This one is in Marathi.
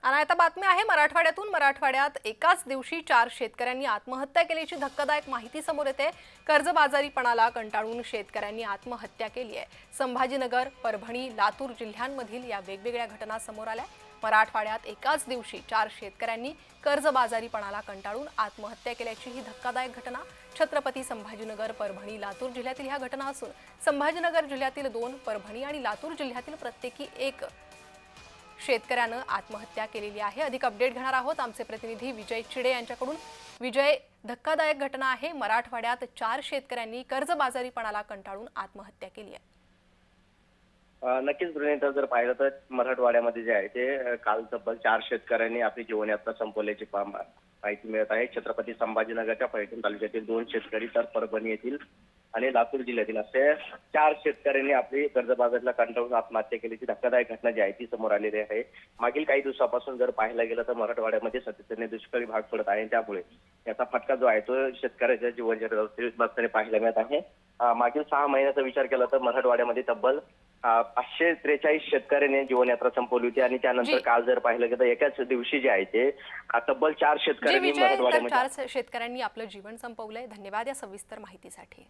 आणि आता बातमी आहे मराठवाड्यातून। मराठवाड्यात एकाच दिवशी 4 शेतकऱ्यांनी आत्महत्या केल्याची धक्कादायक माहिती समोर येते। कर्जबाजारीपणाला कंटाळून शेतकऱ्यांनी आत्महत्या केली आहे। संभाजीनगर, परभणी, लातूर जिल्ह्यांमधील या वेगवेगळ्या घटना समोर आल्या। मराठवाड्यात एकाच दिवशी 4 शेतकऱ्यांनी कर्जबाजारीपणाला कंटाळून आत्महत्या केल्याची ही धक्कादायक घटना छत्रपती संभाजीनगर, परभणी, लातूर जिल्ह्यातील ह्या घटना असून संभाजीनगर जिल्ह्यातील 2, परभणी आणि लातूर जिल्ह्यातील प्रत्येकी 1 शेतकऱ्यानं आत्महत्या केलेली आहे। अधिक अपडेट घेणार आहोत आमचे प्रतिनिधी विजय चिडे यांच्याकडून। विजय, धक्कादायक घटना आहे। मराठवाड्यात 4 शेतकऱ्यांनी कर्जबाजारीपणाला कंटाळून आत्महत्या केली आहे। नक्कीच प्रणिता, जर पाहिलं तर मराठवाड्यामध्ये जे आहे ते काल तब्बल 4 शेतकऱ्यांनी आपली जीवनयात्रा संपवल्याची माहिती मिळत आहे। छत्रपती संभाजीनगरच्या पैठण तालुक्यातील 2 शेतकरी, तर परभणी येथील आणि लातूर जिल्ह्यातील असे 4 शेतकऱ्यांनी आपली कर्जबाजारीला कंटाळून आत्महत्या केल्याची धक्कादायक घटना जी आहे ती समोर आलेली आहे। मागील काही दिवसापासून जर पाहायला गेलं तर मराठवाड्यामध्ये सातत्याने दुष्काळी भाग पडत आहे। त्यामुळे याचा फटका जो आहे तो शेतकऱ्याच्या जीवनचर्येवर बसताना पाहायला मिळत आहे। मागील 6 महिन्याचा विचार केला तर मराठवाड्यामध्ये तब्बल 543 शेतकऱ्यांनी जीवनयात्रा संपवली होती आणि त्यानंतर काल जर पाहिलं गेलं तर एकाच दिवशी जे आहे ते तब्बल 4 शेतकऱ्यांनी मराठवाड्यामध्ये 4 शेतकऱ्यांनी आपलं जीवन संपवलंय। धन्यवाद या सविस्तर माहितीसाठी।